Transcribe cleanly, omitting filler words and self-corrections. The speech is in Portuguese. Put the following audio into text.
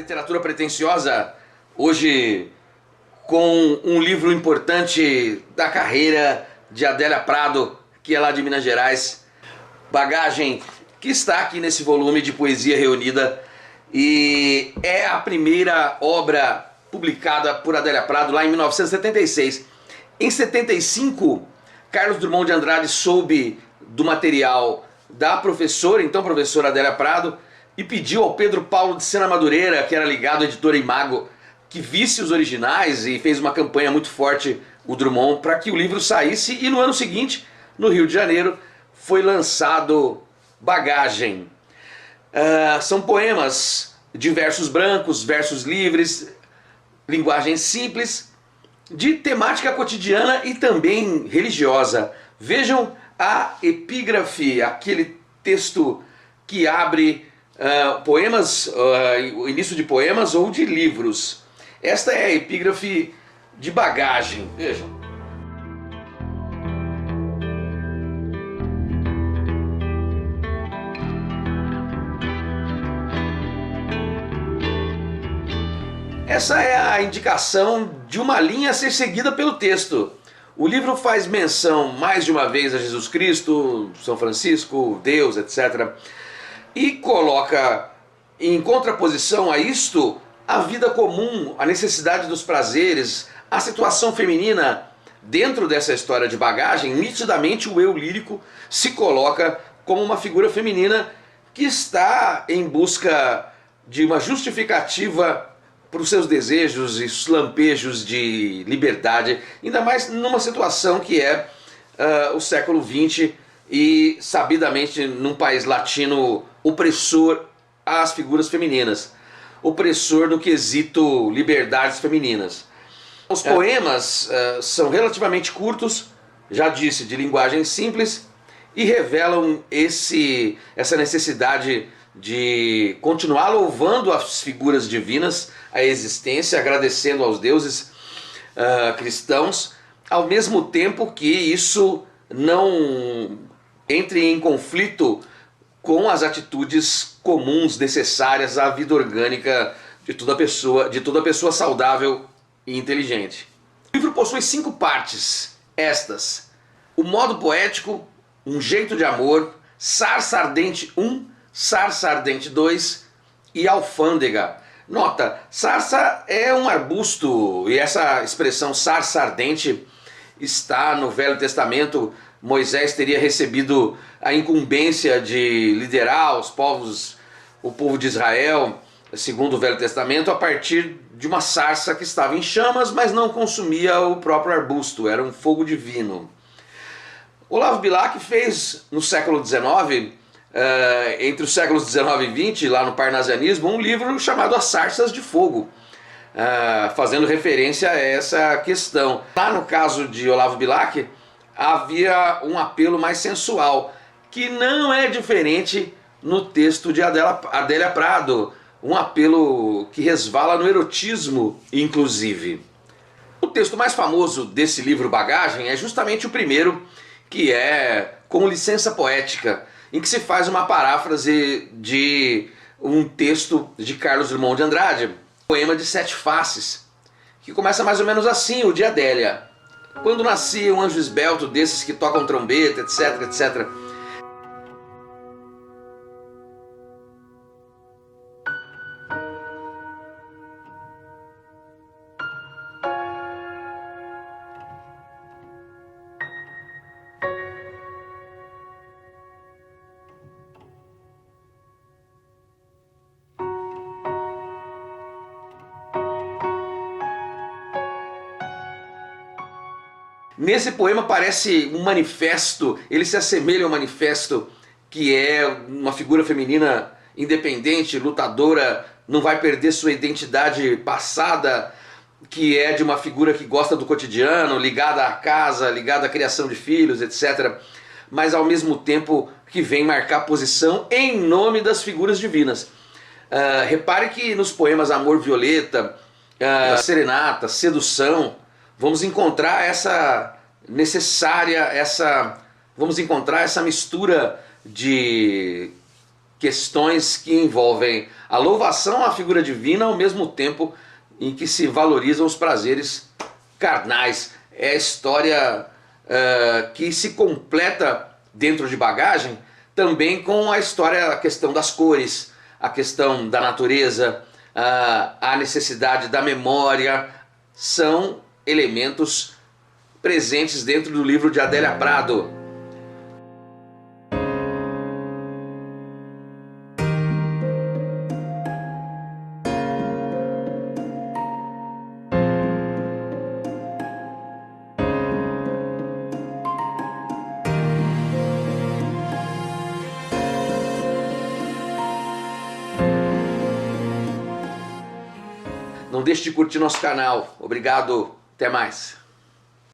Literatura Pretensiosa, hoje com um livro importante da carreira de Adélia Prado, que é lá de Minas Gerais, Bagagem, que está aqui nesse volume de poesia reunida e é a primeira obra publicada por Adélia Prado lá em 1976. Em 75, Carlos Drummond de Andrade soube do material da professora, então professora Adélia Prado, e pediu ao Pedro Paulo de Sena Madureira, que era ligado à editora Imago, que visse os originais e fez uma campanha muito forte, o Drummond, para que o livro saísse. E no ano seguinte, no Rio de Janeiro, foi lançado Bagagem. São poemas de versos brancos, versos livres, linguagem simples, de temática cotidiana e também religiosa. Vejam a epígrafe, aquele texto que abre poemas, o início de poemas ou de livros. Esta é a epígrafe de Bagagem. Vejam. Essa é a indicação de uma linha a ser seguida pelo texto. O livro faz menção mais de uma vez a Jesus Cristo, São Francisco, Deus, etc. E coloca em contraposição a isto a vida comum, a necessidade dos prazeres, a situação feminina. Dentro dessa história de Bagagem, nitidamente o eu lírico se coloca como uma figura feminina que está em busca de uma justificativa para os seus desejos e lampejos de liberdade, ainda mais numa situação que é o século XX e, sabidamente, num país latino opressor às figuras femininas, opressor no quesito liberdades femininas. Os poemas são relativamente curtos, já disse, de linguagem simples, e revelam essa necessidade de continuar louvando as figuras divinas, a existência, agradecendo aos deuses cristãos, ao mesmo tempo que isso não entre em conflito com as atitudes comuns necessárias à vida orgânica de toda pessoa saudável e inteligente. O livro possui 5 partes, estas: o modo poético, um jeito de amor, sarça ardente 1, sarça ardente 2 e alfândega. Nota, sarça é um arbusto e essa expressão sarça ardente está no Velho Testamento. Moisés teria recebido a incumbência de liderar o povo de Israel, segundo o Velho Testamento, a partir de uma sarça que estava em chamas, mas não consumia o próprio arbusto, era um fogo divino. Olavo Bilac fez no século XIX, entre os séculos XIX e XX, lá no Parnasianismo, um livro chamado As Sarças de Fogo, fazendo referência a essa questão. Lá no caso de Olavo Bilac, havia um apelo mais sensual, que não é diferente no texto de Adélia Prado, um apelo que resvala no erotismo, inclusive. O texto mais famoso desse livro Bagagem é justamente o primeiro, que é Com Licença Poética, em que se faz uma paráfrase de um texto de Carlos Drummond de Andrade, poema de 7 faces, que começa mais ou menos assim, o de Adélia. Quando nascia um anjo esbelto desses que tocam trombeta, etc, etc. Nesse poema parece um manifesto, ele se assemelha ao manifesto que é uma figura feminina independente, lutadora, não vai perder sua identidade passada, que é de uma figura que gosta do cotidiano, ligada à casa, ligada à criação de filhos, etc. Mas ao mesmo tempo que vem marcar posição em nome das figuras divinas. Repare que nos poemas Amor Violeta, Serenata, Sedução, vamos encontrar essa vamos encontrar essa mistura que questões que envolvem a louvação à figura divina ao mesmo tempo em que se valorizam os prazeres carnais. É a história que se completa dentro de Bagagem também com a história, a questão das cores, a questão da natureza, a necessidade da memória, são elementos presentes dentro do livro de Adélia Prado. Não deixe de curtir nosso canal. Obrigado, até mais.